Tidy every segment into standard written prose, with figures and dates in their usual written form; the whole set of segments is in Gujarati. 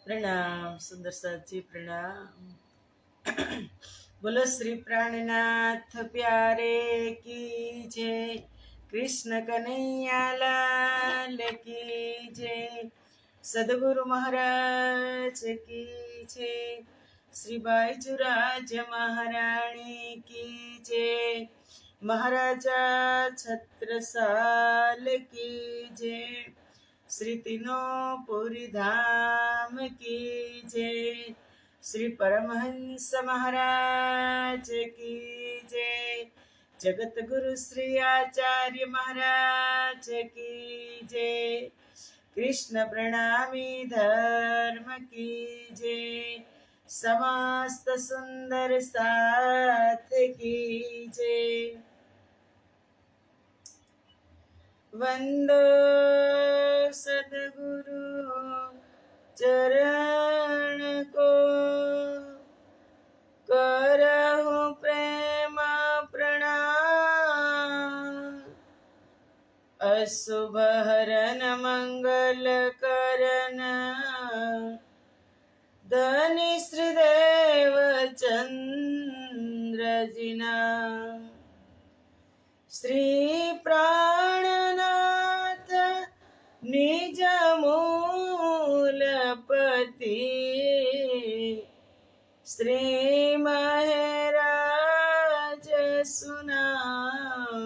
प्रणाम सुंदर साथ जी प्रणाम। बोलो श्री प्राणनाथ प्यारे की जय। कृष्ण कन्हैया लाल की जय। सदगुरु महाराज की जय। श्री बाईजुराज महारानी की जय। महाराजा छत्रसाल की जय। श्री तीनों पुरी धाम की जय। श्री परमहंस महाराज की जय। जगत गुरु श्री आचार्य महाराज की जय। कृष्ण प्रणामी धर्म की जय। समस्त सुंदर साथ की जय। वंदो सद्गुरु चरण को, करहु प्रेम प्रणाम। अशुभ हरन मंगल करन, धनी श्रीदेव चंद्र जिना। श्री प्राणनाथ निज मूलपति, श्री महराज सुनाम।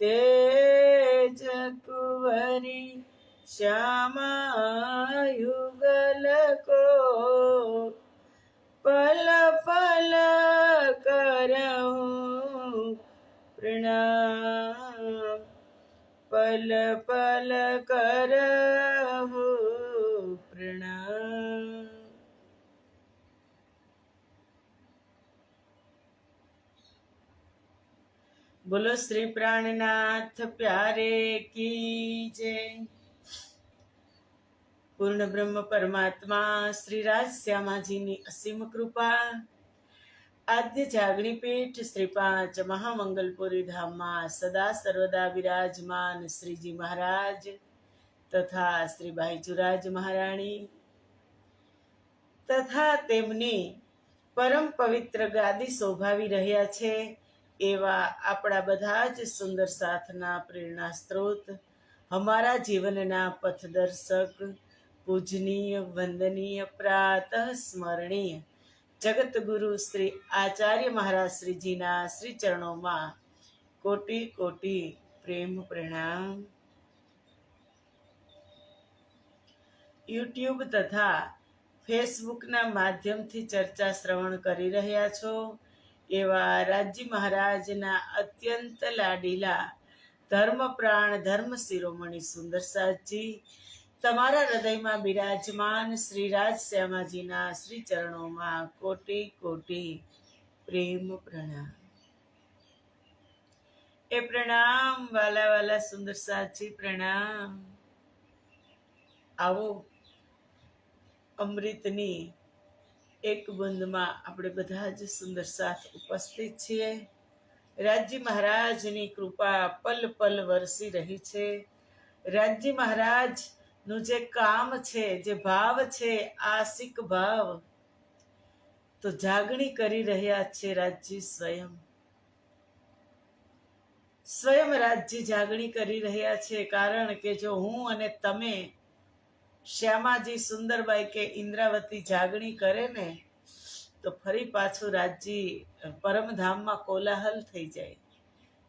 तेज कुंवरी श्यामा युगल को, पल पल करहूं प्रणाम। पल पल करहूं प्रणाम। बोलो श्री प्राणनाथ प्यारे की जय। પૂર્ણ બ્રહ્મ પરમાત્મા શ્રી રાજ શ્યામાજીની અસીમ કૃપા, આદ્ય જાગણી પીઠ શ્રી પાંચ મહામંગલપુરી ધામમાં સદા સર્વદા વિરાજમાન શ્રીજી મહારાજ તથા શ્રી બાઈજુરાજ મહારાણી તથા તેમની પરમ પવિત્ર ગાદી શોભાવી રહ્યા છે એવા આપણા બધા જ સુંદર સાથના પ્રેરણા સ્ત્રોત, हमारा जीवनना पथदर्शक, पूजनीय वंदनीय प्रातः स्मरणीय जगत गुरु श्री आचार्य महाराज श्री जीना श्री चरणों में कोटि कोटि प्रेम प्रणाम। यूट्यूब तथा फेसबुक ना माध्यम थी चर्चा श्रवण करी रह्या छो एवा राज्य महाराज ना अत्यंत लाडीला धर्म प्राण धर्म शिरोमणि सुंदर साथ जी तमारा हृदय में विराजमान श्री राज श्यामाजी ना श्री चरणों में कोटि कोटि प्रेम प्रणाम। ए प्रणाम वाला वाला सुंदर साथ जी प्रणाम। आवो अमृतनी एक बूंद में આપણે બધા જ સુંદર સાથ ઉપસ્થિત છીએ। રાજજી મહારાજની કૃપા પલ પલ વરસી રહી છે। રાજજી મહારાજનું જે કામ છે, જે ભાવ છે, આશિક ભાવ તો જાગણી કરી રહ્યા છે રાજજી સ્વયં। સ્વયં રાજજી જાગણી કરી રહ્યા છે, કારણ કે જો હું અને તમે શ્યામાજી સુંદરબાઈ કે ઇન્દ્રાવતી જાગણી કરે ને તો ફરી પાછું રાજજી પરમધામમાં કોલાહલ થઈ જાય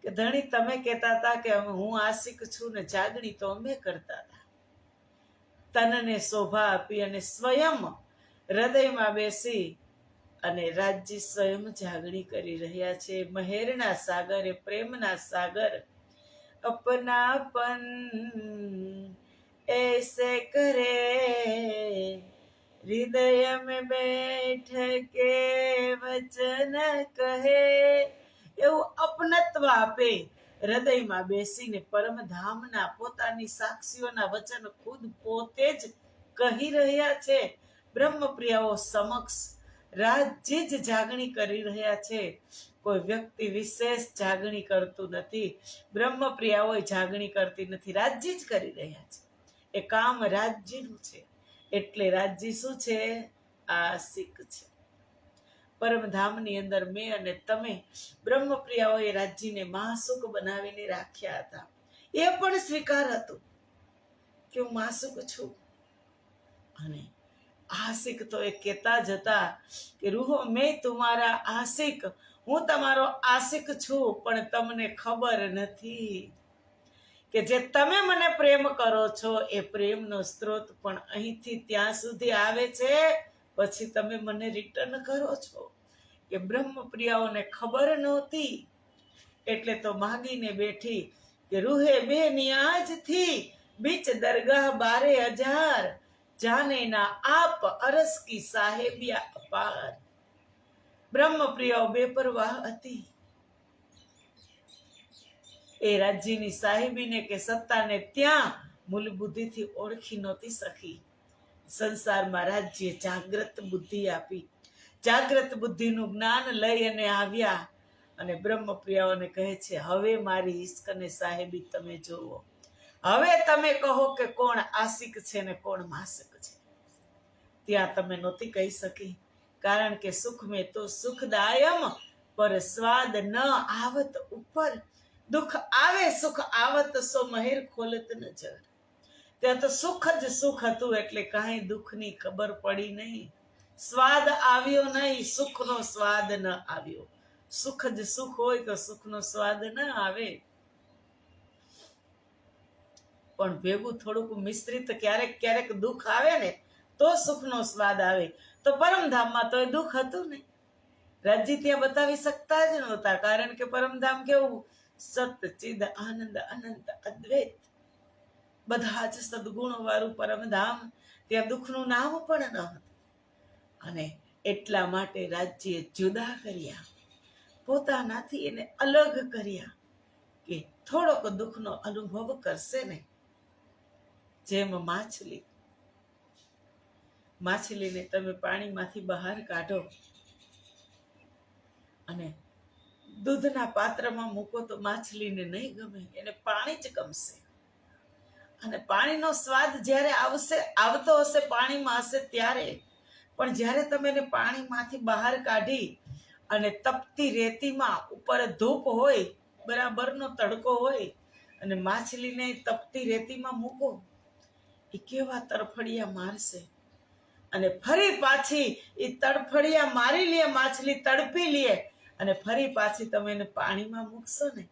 કે ધણી તમે કહેતા હતા કે હું આશિક છું ને જાગણી તો અમે કરતા હતા। તનને શોભા આપી અને સ્વયં હૃદયમાં બેસી અને રાજજી સ્વયં જાગણી કરી રહ્યા છે। મહેરના સાગર એ પ્રેમના સાગર अपनापन ऐसे करे, हृदय में बैठ के वचन कहे। એવું અપનત્વ આપે, હૃદયમાં બેસીને પરમધામના પોતાની સાક્ષીઓના વચન ખુદ પોતે જ કહી રહ્યા છે। બ્રહ્મપ્રિયાઓ સમક્ષ રાજ્ય જ જાગણી કરી રહ્યા છે, કોઈ વ્યક્તિ વિશેષ જાગણી કરતું નથી। બ્રહ્મપ્રિયાઓ જાગણી કરતી નથી, રાજ્ય જ કરી રહ્યા છે। એ કામ રાજ્યનું છે, એટલે રાજજી શું છે? આશિક છે. પરમધામની અંદર મેં અને તમે બ્રહ્મપ્રિયાઓએ રાજજીને મહાસુખ બનાવીને રાખ્યા હતા. એ પણ સ્વીકાર હતો કે હું મહાસુખ છું. અને આશિક તો એ કહેતા જ હતા કે રૂહો મેં તુમારા આશિક, હું તમારો આશિક છું, પણ તમને ખબર નથી કે જે તમે મને પ્રેમ કરો છો એ પ્રેમનો સ્ત્રોત પણ અહીંથી ત્યાં સુધી આવે છે, પછી તમે મને રિટર્ન કરો છો. કે બ્રહ્મપ્રિયાઓને ખબર નહોતી એટલે તો માગીને બેઠી કે રૂહે બે નિયાજથી બીચ દરગાહ 12,000 જાને ના આપ અરસ કી સાહેબિયા અપાર. બ્રહ્મપ્રિયાઓ બેપરવાહ હતી. એ રાજ્યની સાહેબીને કે સત્તાને ત્યાં મૂલ બુદ્ધિથી ઓળખી નહોતી શકી. સંસારમાં રાજ્ય જાગ્રત બુદ્ધિ આપી. જાગ્રત બુદ્ધિનું જ્ઞાન લઈ અને આવ્યા અને બ્રહ્મપ્રિયાઓને કહે છે, હવે મારી ઈશ્ક અને સાહેબી તમે જોવો. હવે તમે કહો કે કોણ આશિક છે ને કોણ માસિક છે. ત્યાં તમે નહોતી કહી શકી, કારણ કે સુખ મેં તો સુખદાયમ પર સ્વાદ ન આવત ઉપર. દુઃખ આવે સુખ આવત સો મહેર ખોલત નજર. ત્યાં તો સુખ જ સુખ હતું એટલે કાંઈ દુઃખની ખબર પડી નહીં. સ્વાદ આવ્યો નહીં, સુખનો સ્વાદ ન આવ્યો. સુખ જ સુખ હોય તો સુખનો સ્વાદ ન આવે. પણ ભેગું થોડુંક મિશ્રિત ક્યારેક ક્યારેક દુઃખ આવે ને તો સુખનો સ્વાદ આવે. તો પરમધામમાં તો એ દુઃખ હતું ને. રાજજી ત્યાં બતાવી શકતા જ નહોતા, કારણ કે પરમધામ કેવું? સતચિદ આનંદ અનંત અદ્વૈત, બધા જ સદગુણો વાળું પરમધામ. ત્યાં દુઃખનું નામ પણ ન હતું. અને એટલા માટે રાજ્યે જુદા કર્યા, પોતાનાથી એને અલગ કર્યા કે થોડોક દુઃખનો અનુભવ કરશે ને. જેમ માછલીને તમે પાણીમાંથી બહાર કાઢો અને દૂધના પાત્રમાં મૂકો તો માછલીને નહીં ગમે, એને પાણી જ ગમશે. અને પાણીનો સ્વાદ જ્યારે આવતો હશે, પાણીમાં હશે ત્યારે. પણ જ્યારે તમે એને પાણીમાંથી બહાર કાઢી અને તપતી રેતીમાં ઉપર ધૂપ હોય, બરાબરનો તડકો હોય, અને માછલીને તપતી રેતીમાં મૂકો, એ કેવા તરફડિયા મારશે. અને ફરી પાછી એ તડફડિયા મારી લે, માછલી તડપી લે, અને ફરી પાછી તમે એને પાણીમાં મૂકશો ને,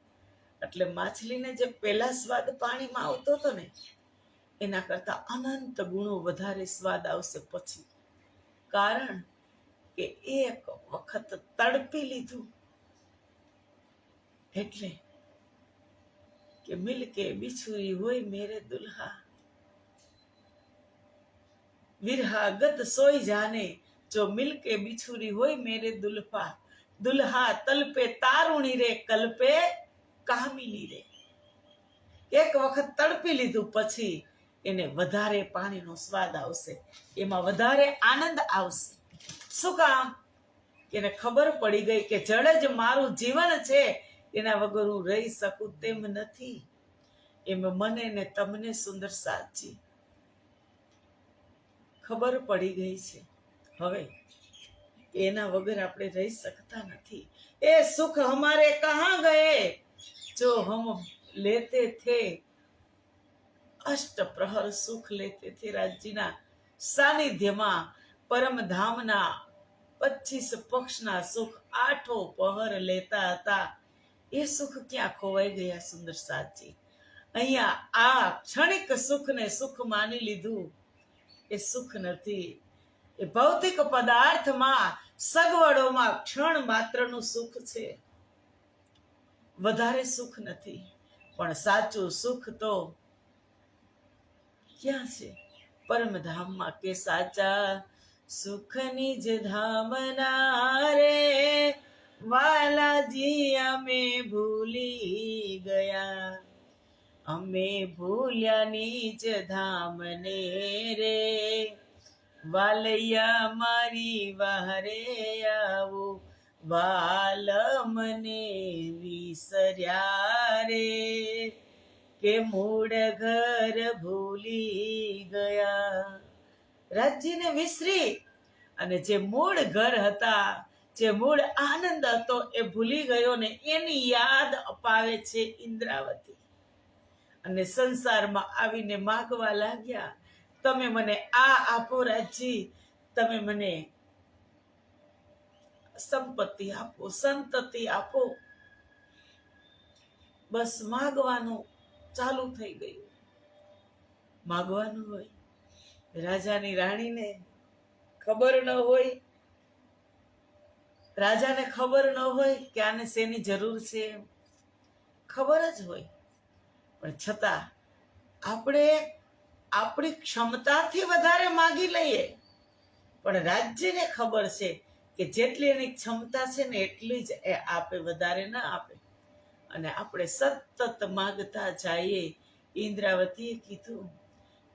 એટલે માછલીને જે પહેલા સ્વાદ પાણીમાં આવતો હતો ને, એના કરતા અનંત ગુણો વધારે સ્વાદ આવશે પછી. કારણ કે એક વખત તડપી લીધું. એટલે કે મિલકે બિછુઈ હોય મેરે દુલ્હા, વિરહાગત સોઈ જાને, જો મિલકે બિછુરી હોય મેરે દુલ્હા. દુલ્હા તલપે તારુણી રે, કલ્પે કામિની રે. એક વખત તડપી લીધું પછી એને વધારે પાણીનો સ્વાદ આવશે, એમાં વધારે આનંદ આવશે. શું કામ? એને ખબર પડી ગઈ કે જળ જ મારું જીવન છે, એના વગર હું રહી શકું તેમ નથી. એમ મને ને તમને સુંદર સાચી ખબર પડી ગઈ છે હવે એના વગર આપણે રહી શકતા નથી. એ સુખ હમારે કહા ગયે જો હમ લેતે થે, અષ્ટ પ્રહર સુખ લેતે થે. રાજ્યના સાનિધ્યમાં પરમધામના 25 પક્ષના સુખ 8 પહર લેતા હતા. એ સુખ ક્યાં ખોવાઈ ગયા સુંદર સાચી? અહીંયા આ ક્ષણિક સુખને સુખ માની લીધું, એ સુખ નથી. એ ભૌતિક પદાર્થમાં સગવડોમાં ક્ષણ માત્રનું સુખ છે, વધારે સુખ નથી. પણ સાચું સુખ તો ક્યાં છે? પરમધામમાં. કે સાચા સુખની જ ધામના રે વાલાજી અમે ભૂલી ગયા, અમે ભૂલ્યાની જ ધામને રે, વાલૈયા મારી વારે આવો, વાલ મને વિસર્યા રે, કે મૂળ ઘર ભૂલી ગયા. રાજ્યને વિસરી અને જે મૂળ ઘર હતા, જે મૂળ આનંદ હતો એ ભૂલી ગયો ને એની યાદ અપાવે છે ઇન્દ્રાવતી. અને સંસારમાં આવીને માગવા લાગ્યા, તમે મને આ આપો રાજ્ય, તમે મને સંપત્તિ આપો, સંતતિ આપો. બસ માગવાનું ચાલુ થઈ ગયું. માગવાનું હોય. રાજાની રાણીને ખબર ન હોય, રાજાને ખબર ન હોય કે આને શેની જરૂર છે, ખબર જ હોય, પણ છતાં આપણે આપણી ક્ષમતાથી વધારે માગી લઈએ. પણ રાજ્યને ખબર છે કે જેટલી એની ક્ષમતા છે ને એટલી જ એ આપે, વધારે ના આપે. અને આપણે સતત માગતા જઈએ. ઇન્દ્રાવતીએ કીધું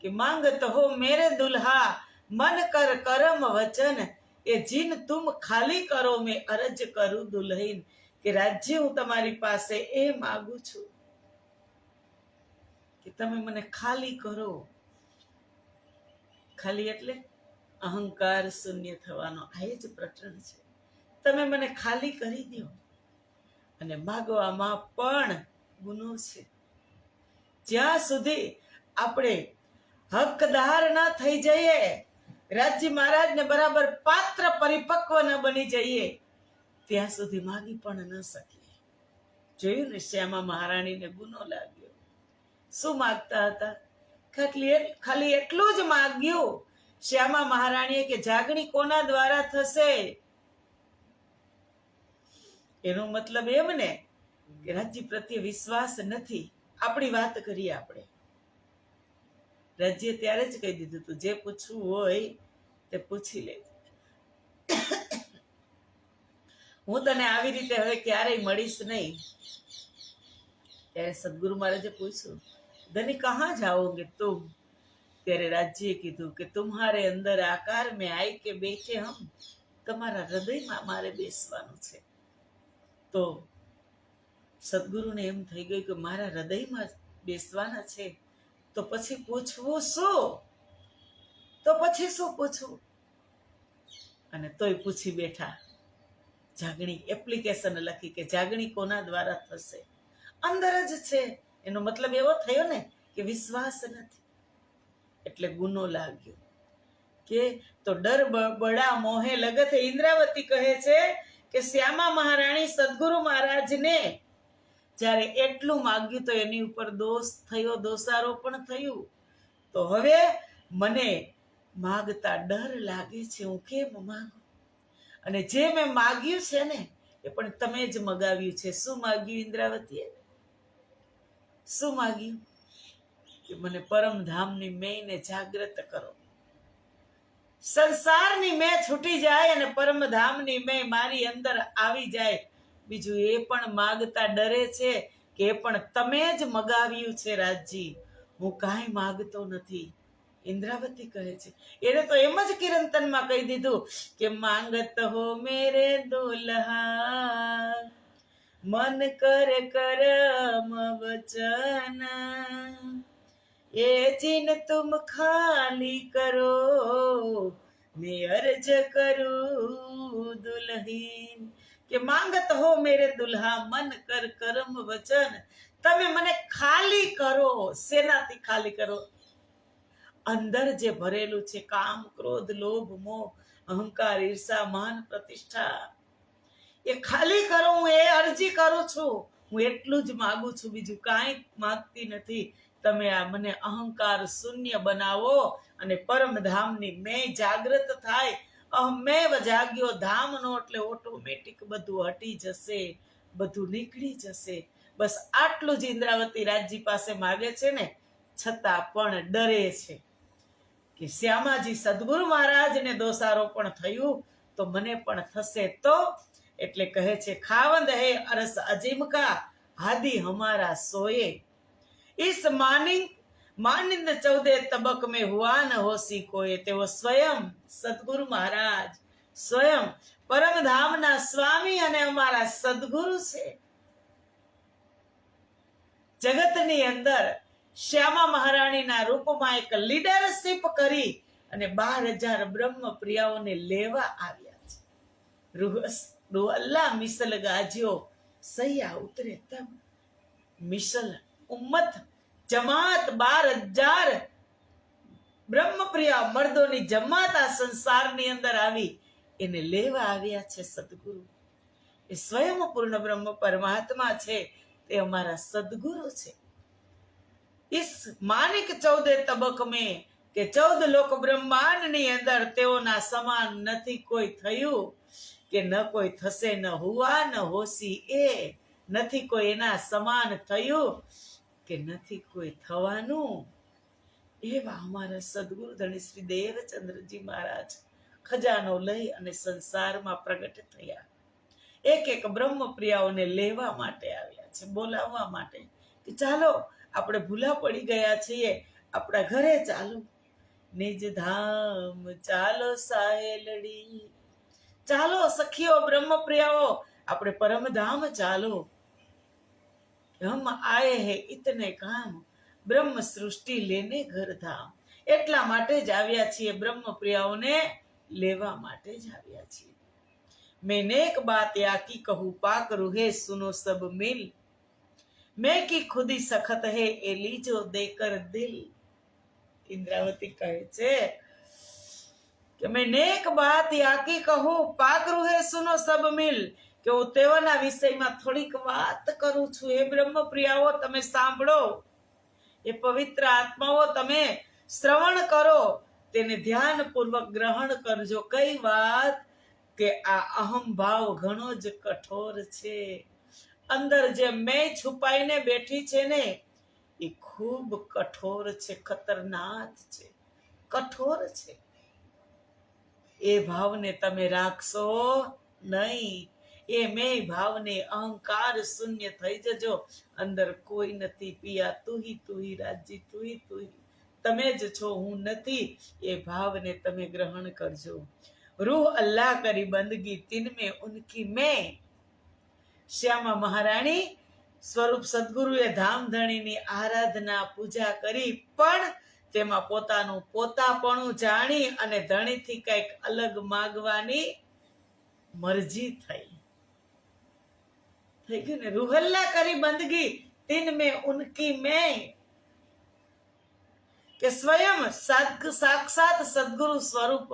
કે માંગત હો મેરે દુલ્હા, મન કર કરમ વચન, એ જીન તુમ ખાલી કરો મેં અરજ કરું દુલ્હીન. કે રાજ્ય હું તમારી પાસે એ માગું છું કે તમે મને ખાલી કરો. ખાલી એટલે અહંકાર શૂન્ય થવાનો આ જ પ્રકરણ છે. તમે મને ખાલી કરી દો. અને માગવામાં પણ ગુનો છે. જ્યાં સુધી આપણે હકદાર ના થઈ જઈએ, રાજ્ય મહારાજને બરાબર પાત્ર પરિપક્વ ન બની જઈએ, ત્યાં સુધી માગી પણ ન શકીએ. જોયું ને, શ્યામા મહારાણીને ગુનો લાગ્યો. શું માગતા હતા? ખાલી એટલું જ માગ્યું શ્યામા મહારાણીએ કે જાગણી કોના દ્વારા થશે. એનો મતલબ એમ ને કે રાજ્ય પ્રત્યે વિશ્વાસ નથી. આપણી વાત કરીએ આપણે. રાજ્ય ત્યારે જ કહી દીધું તું જે પૂછવું હોય તે પૂછી લે. હું તને આવી રીતે હવે ક્યારેય મળીશ નહીં. ત્યારે સદગુરુ મહારાજે પૂછ્યું, ધની કહા જાઓગે તુમ? ત્યારે રાજ્યએ કીધું કે તુમ્હારે અંદર આકાર મેં આઈ કે બેઠે હમ. તમારા હૃદયમાં મારે બેસવાનું છે. તો સદગુરુને એમ થઈ ગયું કે મારા હૃદયમાં બેસવાના છે, તો પછી પૂછવું શું? તો પછી શું પૂછવું? અને તોય પૂછી બેઠા. જાગણી એપ્લિકેશન લખી કે જાગણી કોના દ્વારા થશે. અંદર જ છે. એનો મતલબ એવો થયો ને કે વિશ્વાસ નથી. એટલે ગુનો લાગ્યો. કે તો ડર બડા મોહે લગત. ઇન્દ્રાવતી કહે છે કે શ્યામા મહારાણી સદગુરુ મહારાજને જ્યારે એટલું માગ્યું તો એની ઉપર દોષ થયો, દોષારો પણ થયું. તો હવે મને માગતા ડર લાગે છે. હું કેમ માગું? અને જે મેં માગ્યું છે ને એ પણ તમે જ મગાવ્યું છે. શું માગ્યું ઇન્દ્રાવતીએ? શું માગ્યું? કે મને પરમધામની મેયને જાગૃત કરો. સંસારની મેં છૂટી જાય અને પરમધામની મેં મારી અંદર આવી જાય. બીજું એ પણ માગતા ડરે છે કે એ પણ તમે જ મગાવ્યું છે રાજજી. હું કાંઈ માગતો નથી. ઇન્દ્રાવતી કહે છે. એને તો એમ જ કિરંતનમાં કહી દીધું કે માંગત હો મેરે દુલ્હા, મન કર કરમ વચન, એ જીન તુમ ખાલી કરો મેં અરજ કરું દુલ્હીન. કે માંગત હો મેરે દુલ્હા, મન કર કરમ વચન, તમે મને ખાલી કરો. શેનાથી ખાલી કરો? અંદર જે ભરેલું છે કામ, ક્રોધ, લોભ, મોહ, અહંકાર, ઈર્ષા, માન, પ્રતિષ્ઠા, એ ખાલી કરો. હું એ અરજી કરું છું. હું એટલું જ માગું છું, બીજું કાંઈ માંગતી નથી. તમે આ મને અહંકાર શૂન્ય બનાવો અને પરમધામની મેં જાગૃત થાય. અહમેવ જાગ્યો ધામનો એટલે ઓટોમેટિક બધું હટી જશે, બધું નીકળી જશે. બસ આટલું જ ઇન્દ્રાવતી રાજજી પાસે માગે છે ને, છતાં પણ ડરે છે કે શ્યામાજી સદગુરુ મહારાજને દોષારોપણ થયું તો મને પણ થશે તો. એટલે કહે છે ખાવંદ હે અરસ અજીમકા, હાદી હમારા સોએ, ઇસ માનિંદ 14 તબક મેં હુઆ ન હોસી કોએ. તેઓ સ્વયં સદગુરુ મહારાજ, સ્વયં પરમધામના સ્વામી અને અમારા સદગુરુ છે. જગતની અંદર શ્યામા મહારાણીના રૂપમાં એક લીડરશીપ કરી અને 12,000 બ્રહ્મપ્રિયાઓને લેવા આવ્યા છે. રૂહ અલ્લાહ મિસલ ગાજ્યો, સૈયા ઉતરે તબ. મિસલ ઉમ્મત જમાત 12,000 બ્રહ્મપ્રિયા મર્દોની જમાત આ સંસારની અંદર આવી એને લેવા આવ્યા છે સદગુરુ. એ સ્વયં પૂર્ણ બ્રહ્મ પરમાત્મા છે, તે અમારા સદગુરુ છે. इस मानिक 14 तबक में કે 14 લોક બ્રહ્માંડની અંદર તેઓના સમાન નથી કોઈ થયું, કે ન કોઈ થશે, ન હુઆ ન હોસી એ. નથી કોઈ એના સમાન થયું, કે નથી કોઈ થવાનું. એવા અમારા સદગુરુ ધણી શ્રી દેવચંદ્રજી મહારાજ ખજાનો લઈ અને સંસારમાં પ્રગટ થયા. એક એક બ્રહ્મપ્રિયાઓને લેવા માટે આવ્યા છે, બોલાવવા માટે, કે ચાલો આપણે ભૂલા પડી ગયા છીએ, આપણા ઘરે ચાલો. નિજ ધામ ચાલો સાહેલડી, ચાલો સખીઓ બ્રહ્મપ્રિયાઓ, આપણે પરમધામ ચાલો. હમ આયે હે ઇતને કામ, બ્રહ્મ સૃષ્ટિ લેને ઘર ધામ. એટલા માટે જ આવ્યા છીએ, બ્રહ્મપ્રિયાઓને લેવા માટે જ આવ્યા છીએ. મેં નેક બાત યાકી કહું, પાક રૂહે સુનો સબ મિલ. मैं की खुदी सखत है ए लीजो देकर दिल. इंद्रावती કહે છે કે મેં નેક બાત યાકી કહું, પાક રૂહે સુનો સબ મિલ. કે હું તેઓના વિષયમાં થોડીક વાત કરું છું. એ બ્રહ્મપ્રિયાઓ તમે સાંભળો, એ પવિત્ર આત્માઓ તમે શ્રવણ કરો, તેને ધ્યાનપૂર્વક ગ્રહણ કરજો. કઈ વાત? કે આ અહમ ભાવ ઘણો જ કઠોર છે. અંદર જે મેં છુપાઈને બેઠી છે ને, એ ખૂબ કઠોર છે, ખતરનાક છે, કઠોર છે. એ ભાવને તમે રાખશો નહીં. એ મેં ભાવને અહંકાર શૂન્ય થઈ જજો. અંદર કોઈ નથી, પિયા તુહી રાજી તુહી, તમે જ છો, હું નથી. એ ભાવને તમે ગ્રહણ કરજો. રૂહ અલ્લાહ કરી બંદગી તિન મેં ઉનકી મેં. શ્યામા મહારાણી સ્વરૂપ સદગુરુએ ધામધણીની આરાધના પૂજા કરી, પણ તેમાં પોતાનું પોતાપણું જાણી અને ધણીથી કંઈક અલગ માગવાની મરજી થઈ ગયું ને. રૂહલ્લા કરી બંદગી તિન મેં ઉનકી મેં. કે સ્વયં સાક્ષાત સદગુરુ સ્વરૂપ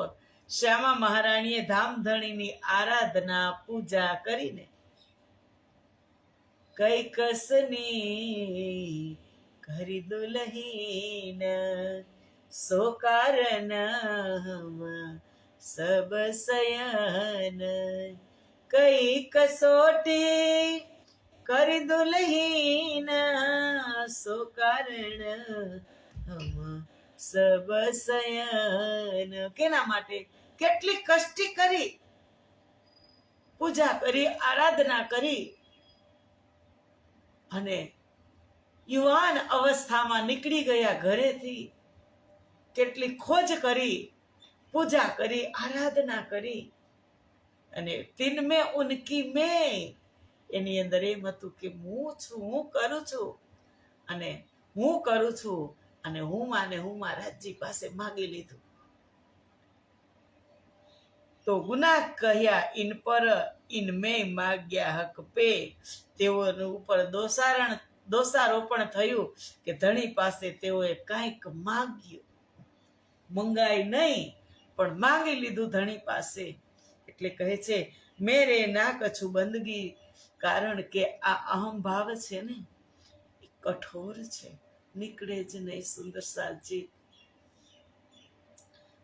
શ્યામા મહારાણીએ ધામધણીની આરાધના પૂજા કરીને કઈ કસની કરી દુલહીન, સો કારણ સબ સયન. કઈ કસોટી કરી દુલહીન, સો કારણ સબ સયન. કેના માટે? કેટલી કષ્ટી કરી, પૂજા કરી, આરાધના કરી, અને યુવાન અવસ્થામાં નીકળી ગયા ઘરેથી. કેટલી ખોજ કરી, પૂજા કરી, આરાધના કરી, અને તિન મેં ઉનકી મેં. એની અંદર એમ હતું કે હું છું, હું કરું છું, અને હું કરું છું, અને હું મહારાજજી પાસે માગી લીધું. તો ગુનાહ કહ્યા ઇન પર, ઇન મેં માગ્યા હક પે. તેઓનું ઉપર દોષારોપણ થયું કે ધણી પાસે તેઓએ કંઈક માગ્યું. મંગાય નહીં, પણ માંગી લીધું ધણી પાસે. એટલે કહે છે મેરે ના કછું બંદગી, કારણ કે આ અહંભાવ છે ને, એ કઠોર છે, નીકળે જ નહીં. સુંદર સાજી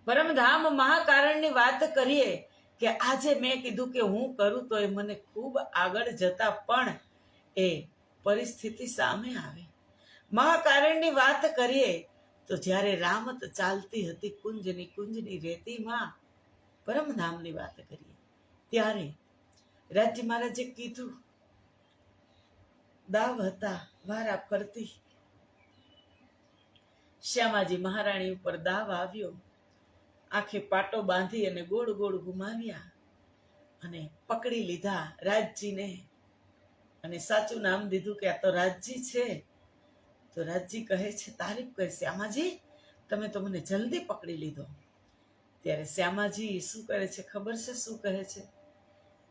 પરમધામ મહાકારણની વાત કરીએ કે આજે મેં કીધું કે હું કરું તો એ મને ખૂબ આગળ જતા પણ એ પરિસ્થિતિ સામે આવે. મહાકારણની વાત કરીએ તો જ્યારે રામત ચાલતી હતી કુંજની રેતીમાં, પરમધામની વાત કરીએ ત્યારે રાજ્ય મહારાજે કીધું, દાવ હતા વારા ફરતી. શ્યામાજી મહારાણી ઉપર દાવ આવ્યો. આંખે પાટો બાંધી અને ગોળ ગોળ ઘુમાવ્યા અને પકડી લીધા રાજજીને, અને સાચું નામ દીધું કે આ તો રાજજી છે. તો રાજજી કહે છે, તારીફ કહે, શ્યામાજી તમે તો મને જલ્દી પકડી લીધો. ત્યારે શ્યામાજી શું કરે છે ખબર છે? શું કહે છે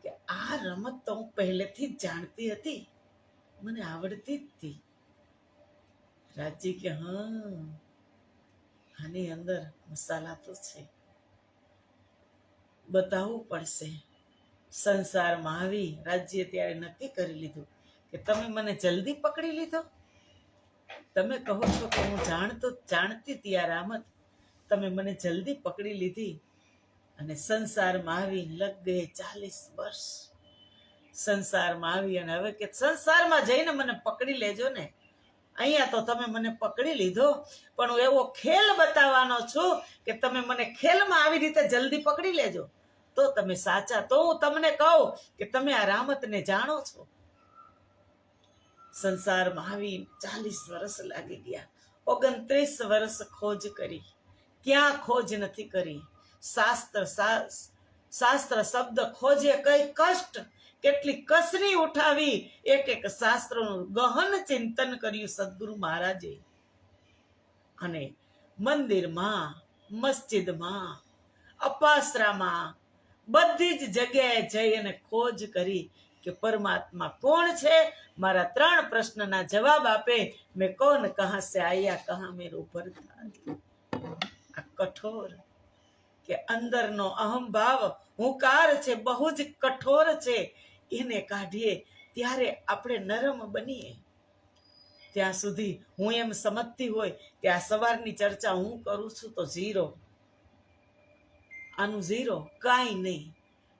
કે આ રમત તો હું પહેલેથી જ જાણતી હતી, મને આવડતી જ હતી. રાજજી કે હા, આની અંદર મસાલા તો છે, બતાવવું પડશે. સંસારમાં આવી રાજ્યે ત્યારે નક્કી કરી લીધું કે તમે મને જલ્દી પકડી લીધો. તમે કહો છો કે હું જાણતી હતી આ રામત, તમે મને જલ્દી પકડી લીધી. અને સંસારમાં આવી લગ ગયે 40 વર્ષ. સંસારમાં આવી અને હવે કે સંસારમાં જઈને મને પકડી લેજો ને. અહીંયા તો તમે મને પકડી લીધો, પણ હું એવો ખેલ બતાવવાનો છું કે તમે મને ખેલમાં આવી રીતે જલ્દી પકડી લેજો તો તમે સાચા. તો હું તમને કહું કે તમે આ રામતને જાણો છો. સંસારમાં આવી 40 વર્ષ લાગી ગયા. 29 વર્ષ ખોજ કરી, ક્યાં ખોજ નથી કરી. શાસ્ત્ર શબ્દ ખોજે, કઈ કષ્ટ, કેટલી કસરી ઉઠાવી, એક એક શાસ્ત્રનું ગહન ચિંતન કર્યું સદગુરુ મહારાજે. અને મંદિરમાં, મસ્જિદમાં, અપાસરામાં, બધી જ જગ્યાએ જઈ અને ખોજ કરી કે પરમાત્મા કોણ છે. મારા 3 પ્રશ્નના જવાબ આપે. મેં કોણ, કહા સે આયા, કહા મેરો ભરતા. આ કઠોર કે અંદરનો અહંભાવ હુંકાર છે, બહુ જ કઠોર છે. એને કાઢીએ ત્યારે આપણે નરમ બનીએ. ત્યાં સુધી હું એમ સમજતી હોય કે આ સવારની ચર્ચા હું કરું છું તો 0, આનું 0, કાંઈ નહીં.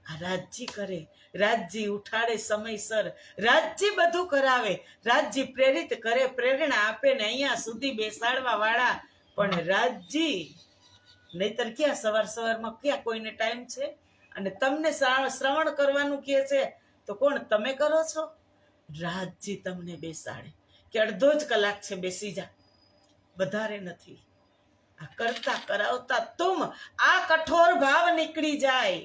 આ રાજજી કરે, રાજજી ઉઠાડે સમયસર, રાજજી બધું કરાવે, રાજજી પ્રેરિત કરે, પ્રેરણા આપે ને અહીંયા સુધી બેસાડવા વાળા પણ રાજજી. નહીતર ક્યાં સવારમાં ક્યાં કોઈને ટાઈમ છે? અને તમને શ્રવણ કરવાનું કહે છે તો કોણ, તમે કરો છો? રાજજી તમને બેસાડે કે અડધો જ કલાક છે, બેસી જા, વધારે નથી. આ કરતા કરાવતા આ કઠોર ભાવ નીકળી જાય,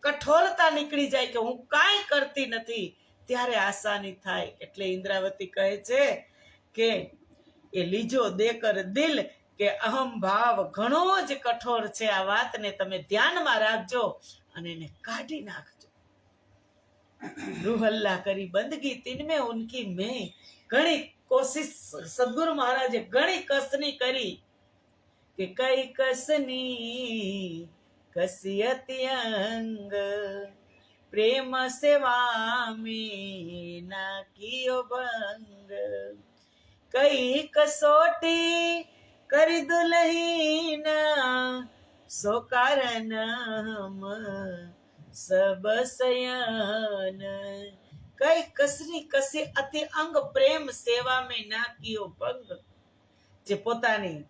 કઠોરતા નીકળી જાય કે હું કાંઈ કરતી નથી, ત્યારે આસાની થાય. એટલે ઇન્દ્રાવતી કહે છે કે એ લીજો દેકર દિલ, કે અહમ ભાવ ઘણો જ કઠોર છે. આ વાતને તમે ધ્યાનમાં રાખજો અને એને કાઢી નાખજો. રૂહલ્લા કરી બંદગી તિનમે ઉનકી મેં, ઘણી કોશિશ સદગુરુ મહારાજે ઘણી કસની કરી કે કઈ કસની કસિયત અંગ, પ્રેમ સેવા में ના કિયો ભંગ, કઈ કસોટી કરી દુલહીના, સો કારણ હમ સબ સયન. કઈ કસની કસી અતિ અંગ, પ્રેમ સેવા में ના કિયો ભંગ. જે પોતાની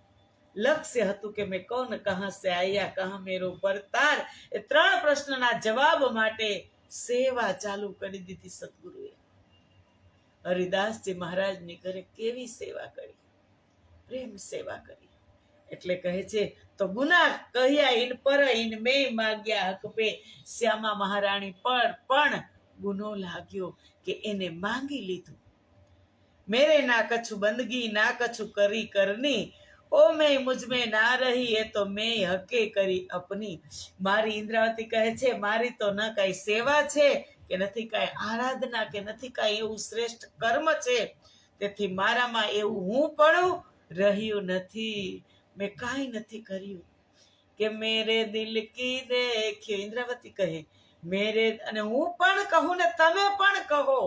લક્ષ્ય હતું કે મેં કોણ, કહા સે આયા, કહા મેરો પરતાર, એ 3 પ્રશ્નના જવાબ માટે સેવા ચાલુ કરી દીધી સદગુરુએ. હરિદાસજી મહારાજની ઘરે કેવી સેવા કરી, પ્રેમ સેવા કરી. એટલે કહે છે તો ગુના કહ્યા ઇન પર, ઇન મેં માગ્યા હક પે. શ્યામા મહારાણી પર પણ ગુનો લાગ્યો કે એને માંગી લીધું. મેરે ના કછું બંદગી, ના કછું કરી કરની, ઓ મેં મુझ में ના રહી, એ તો મેં હકે કરી અપની. મારી ઇન્દ્રાવતી કહે છે મારી તો ન કઈ સેવા છે કે નથી કઈ આરાધના કે નથી કઈ એવું શ્રેષ્ઠ કર્મ છે, તેથી મારામાં એવું હું પણ રહ્યું નથી, મેં કાંઈ નથી કર્યું. કે મેરે દિલ કી દેખ્યો, ઇન્દ્રાવતી કહે મેરે, અને હું પણ કહું ને તમે પણ કહો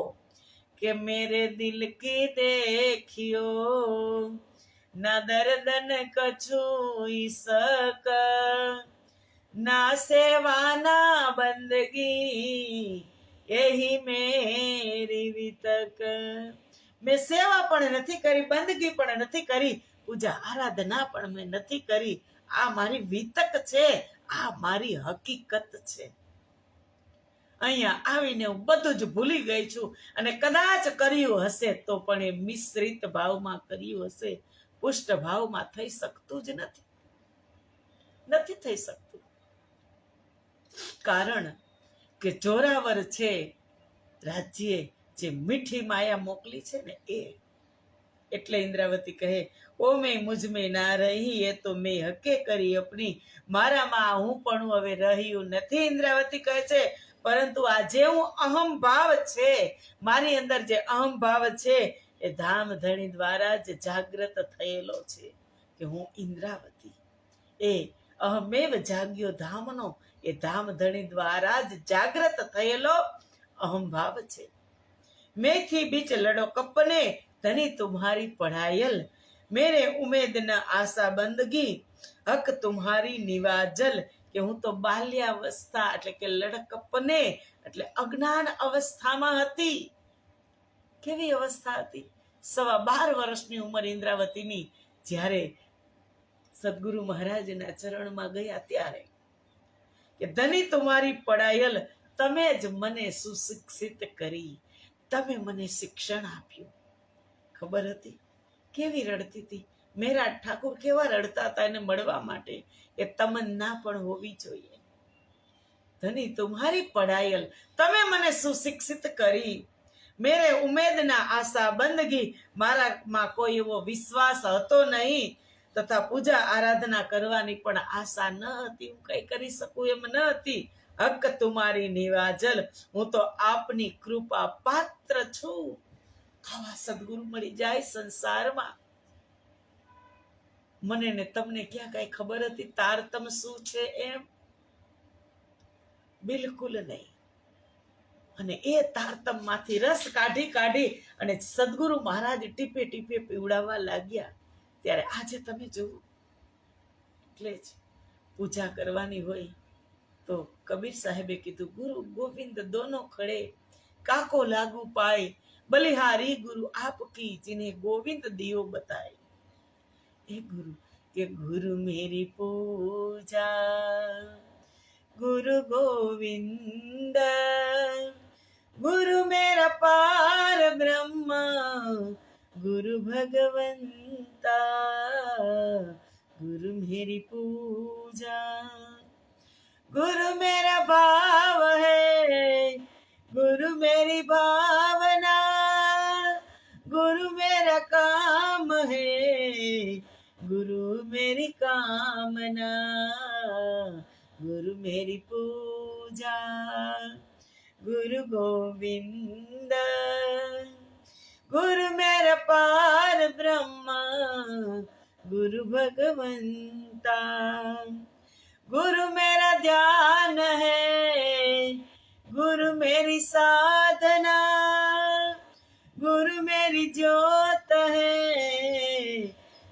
કે મેરે દિલ કી દેખ્યો, ના દર્દન કછું સક, ના સેવા ના બંદગી, એહી મેરી વિતક. મેં સેવા પણ નથી કરી, બંદગી પણ નથી કરી, પૂજા આરાધના પણ મેં નથી કરી. આ મારી વિતક છે, આ મારી હકીકત છે. અહીંયા આવીને હું બધું જ ભૂલી ગઈ છું, અને કદાચ કર્યું હશે તો પણ એ મિશ્રિત ભાવમાં કર્યું હશે, પુષ્ટ ભાવમાં થઈ શકતું જ નથી થઈ શકતું. કારણ કે જોરાવર છે રાજ્યે જે મીઠી માયા મોકલી છે ને, એ એટલે ઇન્દ્રાવતી કહે, ઓ મેં મુझ में ના રહી એ તો મેં હકે કરી અપની. મારામાં હું પણ હવે રહ્યું નથી, ઇન્દ્રાવતી કહે છે, પરંતુ આ જે હું અહમ ભાવ છે, મારી અંદર જે અહમ ભાવ છે, એ ધામ ધણી દ્વારા જ જાગૃત થયેલો છે કે હું ઇન્દ્રાવતી. એ અહમેવ જાગ્યો ધામનો, એ ધામ ધણી દ્વારા જ જાગૃત થયેલો અહમ ભાવ છે. મેથી બીચ લડો કપને, ધની તુમ્હારી પઢાયલ. મેરે ઉમેદ ન આશા બંદગી, હક તુમ્હારી નિવાજલ. કે હું તો બાલ્યાવસ્થા એટલે કે લડકપને એટલે અજ્ઞાન અવસ્થામાં હતી. કેવી અવસ્થા હતી? 12.5 વર્ષની ઉંમર ઇન્દ્રાવતીની જ્યારે સદગુરુ મહારાજના ચરણમાં ગયા ત્યારે કે ધની તમારી પડાયલ, તમે જ મને સુશિક્ષિત કરી, તમે મને શિક્ષણ આપ્યું. ખબર હતી કેવી રડતી હતી? મેરા ઠાકુર કેવા રડતા હતા એને મળવા માટે. એ તમન્ના પણ હોવી જોઈએ. ધની તમારી પડાયલ, તમે મને સુશિક્ષિત કરી. મેરે ઉમેદના આશા બંદગી, મારામાં કોઈ એવો વિશ્વાસ હતો નહીં, તથા પૂજા આરાધના કરવાની પણ આશા ન હતી. હું કઈ કરી શકું એમ ન હતી. હક તુમારી નિવાજલ, હું તો આપની કૃપા પાત્ર છું. આવા સદગુરુ મળી જાય સંસારમાં. મને ને તમને ક્યાં કઈ ખબર હતી તારતમ શું છે એમ? બિલકુલ નહીં. અને એ તારતમ માંથી રસ કાઢી કાઢી અને સદગુરુ મહારાજ ટીપે ટીપે પીવડાવવા લાગ્યા. ત્યારે આજે તમે જુઓ, એટલે જ પૂજા કરવાની હોય તો કબીર સાહેબે કીધું, ગુરુ ગોવિંદ દોનો ખડે, કાકો લાગુ પાય, બલિહારી ગુરુ આપકી, जिन्हें गोविंद दियो बताए. એ ગુરુ કે ગુરુ મેરી પૂજા, ગુરુ ગોવિંદ, ગુરુ મેરા પાર બ્રહ્મ, गुरु भगवंता, गुरु मेरी पूजा, गुरु मेरा भाव है, गुरु मेरी भावना, गुरु मेरा काम है, गुरु मेरी कामना, गुरु मेरी पूजा, गुरु गोविंद, गुरु मेरा पार ब्रह्मा, गुरु भगवंता, गुरु मेरा ध्यान है, गुरु मेरी साधना, गुरु मेरी ज्योत है,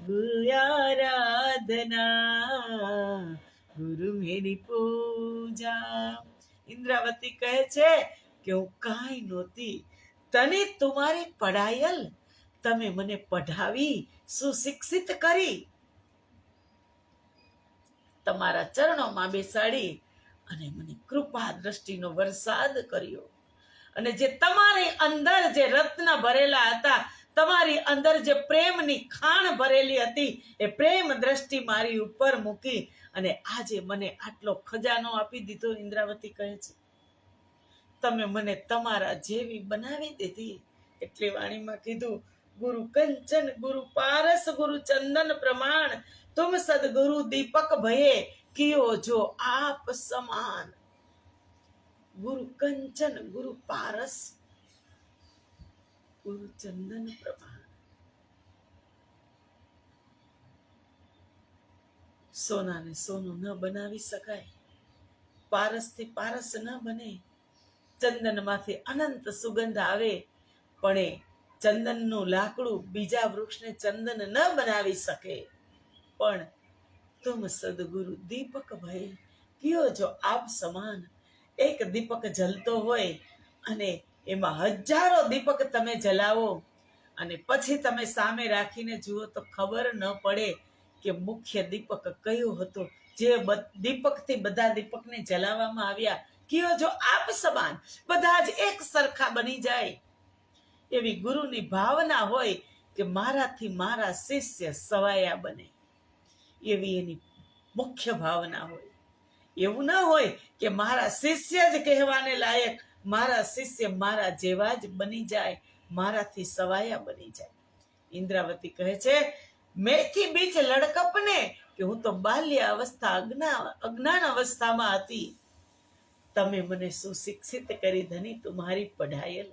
गुरु आराधना, गुरु मेरी पूजा. ઇન્દ્રાવતી કહે છે કે હું કાંઈ નહોતી, તને તમારી પઢાયલ, તમે મને પઢાવી, સુશિક્ષિત કરી, તમારા ચરણોમાં બેસાડી અને મને કૃપા દ્રષ્ટિનો વરસાદ કર્યો. અને જે તમારી અંદર જે રત્ન ભરેલા હતા, તમારી અંદર જે પ્રેમની ખાણ ભરેલી હતી, એ પ્રેમ દ્રષ્ટિ મારી ઉપર મૂકી અને આજે મને આટલો ખજાનો આપી દીધો. ઇન્દ્રાવતી કહે છે, તમે મને તમારા જેવી બનાવી દીધી. એટલી વાણીમાં કીધું, ગુરુ કંચન, ગુરુ પારસ, ગુરુ ચંદન પ્રમાણ, તુમ સદગુરુ દીપક ભયે, કિયો જો આપ સમાન. ગુરુ કંચન, ગુરુ પારસ, ગુરુ ચંદન પ્રમાણ. સોનાને સોનું ન બનાવી શકાય, પારસથી પારસ ન બને, ચંદનમાંથી અનંત સુગંધ આવે, પણ એ ચંદનનું લાકડું બીજા વૃક્ષને ચંદન ન બનાવી શકે. પણ તુમ સદગુરુ દીપક ભય, કયો જો આપ સમાન. એક દીપક જલતો હોય અને એમાં હજારો દીપક તમે જલાવો અને પછી તમે સામે રાખીને જુઓ તો ખબર ન પડે કે મુખ્ય દીપક કયો હતો. જે દીપકથી બધા દીપકને જલાવવામાં આવ્યા, કયો જો આપ સમાન, બધા જ એક સરખા બની જાય. એવી ગુરુની ભાવના હોય કે મારાથી મારા શિષ્ય સવાયા બને, એવી એની મુખ્ય ભાવના હોય. એવું ના હોય કે મારા શિષ્ય જ કહેવાને લાયક, મારા શિષ્ય મારા જેવા જ બની જાય, મારાથી સવાયા બની જાય. ઇન્દ્રાવતી કહે છે, મેથી બીજ લડકપને કે હું તો બાલ્ય અવસ્થા અજ્ઞાન અવસ્થામાં હતી. તમે મને સુશિક્ષિત કરી ધની તુમ્હારી પઢાયેલ.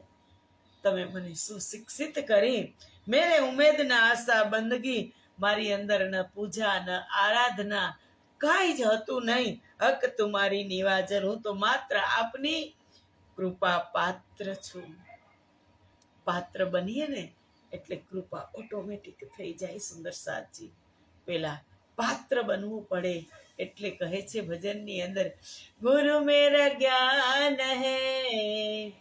તમે મને સુશિક્ષિત કરી. મેરે ઉમેદ ન આશા બંદગી, મારી અંદર ન પૂજા ન આરાધના કાંઈ જ હતું નહીં. હક તુમારી નિવાજર, હું તો માત્ર આપની કૃપા પાત્ર છું. પાત્ર બનીએ ને એટલે કૃપા ઓટોમેટિક થઈ જાય. સુંદર સાચી પેલા પાત્ર બનવું પડે એટલે કહે છે ભજનની અંદર, ગુરુ મેરા જ્ઞાન હૈ,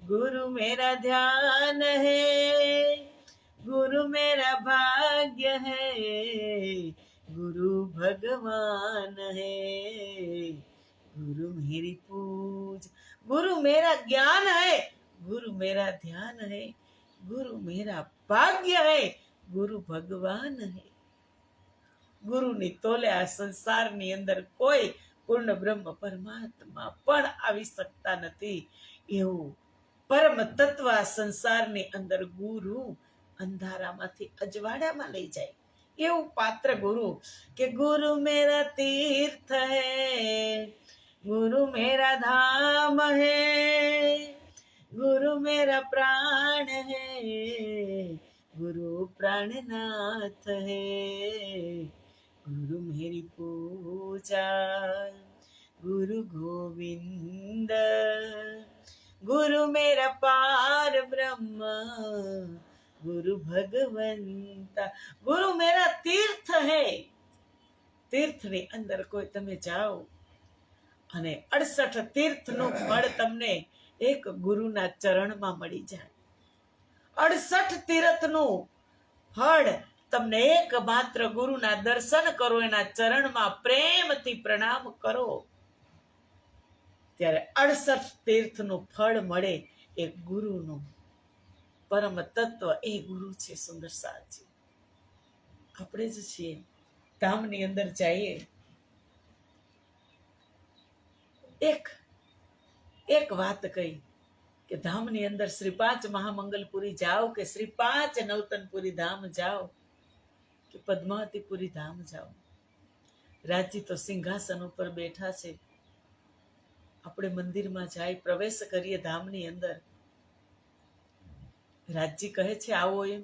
ગુરુ મેરા ધ્યાન હૈ, ગુરુ મેરા ભાગ્ય હૈ, ગુરુ ભગવાન હૈ, गुरु मेरी पूज. गुरु मेरा ज्ञान है, गुरु मेरा ध्यान है, गुरु मेरा भाग्य है, गुरु भगवान है. ગુરુની તોલે આ સંસારની અંદર કોઈ પૂર્ણ બ્રહ્મ પરમાત્મા પણ આવી શકતા નથી. એવું પરમ તત્વ આ સંસારની અંદર ગુરુ અંધારામાંથી અજવાળામાં લઈ જાય. એવું પાત્ર ગુરુ કે ગુરુ મેરા તીર્થ હૈ, गुरु मेरा धाम है, गुरु मेरा प्राण है, गुरु प्राणनाथ है, गुरु मेरी पूजा, गुरु गोविंद, गुरु मेरा पार ब्रह्म, गुरु भगवंता. गुरु मेरा तीर्थ है. તીર્થની અંદર કોઈ તમે જાઓ અને 68 તીર્થનું ફળ તમને એક ગુરુના ચરણમાં મળી જાય. 68 તીર્થનું ફળ તમને એક માત્ર ગુરુના દર્શન કરો, એના ચરણમાં પ્રેમથી પ્રણામ કરો, ત્યારે 68 તીર્થનું ફળ મળે. એ ગુરુનું પરમ તત્વ એ ગુરુ છે. સુંદર સાચી આપણે જ છીએ. ધામની અંદર જઈએ, એક વાત કહી કે ધામની અંદર શ્રી 5 મહામંગલપુરી જાઓ કે શ્રી 5 નવતનપુરી ધામ જાઓ કે પદ્માવતીપુરી ધામ જાઓ, રાજજી તો સિંહાસન ઉપર બેઠા છે. આપણે મંદિરમાં જાય, પ્રવેશ કરીએ ધામની અંદર, રાજજી કહે છે આવો એમ.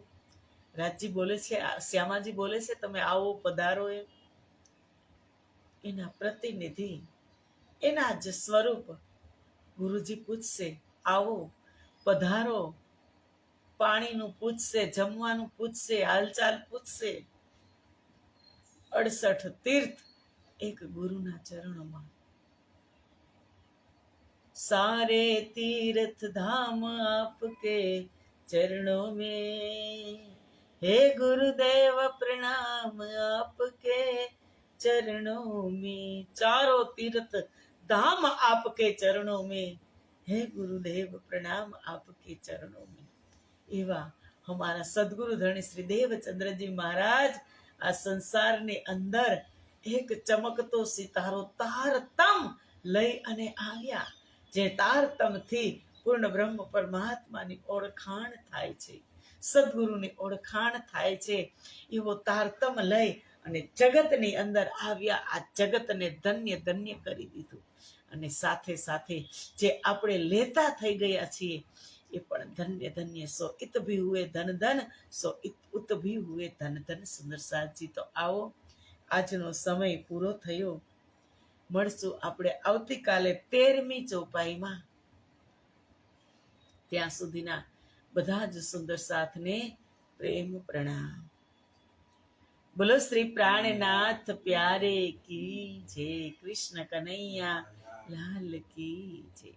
રાજજી બોલે છે, શ્યામાજી બોલે છે તમે આવો પધારો એમ. એના પ્રતિનિધિ, એના જ સ્વરૂપ ગુરુજી પૂછશે આવો પધારો, પાણીનું પૂછશે, જમવાનું પૂછશે, હાલચાલ પૂછશે. 68 તીર્થ એક ગુરુના ચરણોમાં. सारे तीर्थ धाम आपके चरणों में, हे गुरुदेव प्रणाम आपके चरणों में. चारों तीर्थ धाम आपके चरणों में, हे गुरुदेव प्रणाम आपके चरणों में. एवा हमारा सदगुरु धनी श्री देवचंद्रजी महाराज આ સંસારની અંદર એક ચમકતો સિતારો તારતમ લઈ અને આવ્યા. જે તારતમથી પૂર્ણ બ્રહ્મ પરમાત્માની ઓળખાણ થાય છે, સદગુરુની ઓળખાણ થાય છે. એવો તારતમ લઈ અને જગતની અંદર આવ્યા. આ જગતને ધન્ય ધન્ય કરી દીધું. અને સાથે સાથે જે આપણે લેતા થઈ ગયા છીએ એ પણ ધન્ય ધન્ય. સો ઇત ભી હુએ ધન ધન, સો ઉત ભી હુએ ધન ધન. સુંદર સાજી તો આવો, આજનો સમય પૂરો થયો. મળશું આપણે આવતીકાલે 13મી ચોપાઈમાં. ત્યાં સુધીના બધા જ સુંદર સાથને પ્રેમ પ્રણામ. બોલો શ્રી પ્રાણનાથ પ્યારે કી જય. કૃષ્ણ કનૈયા લાલ કી જય.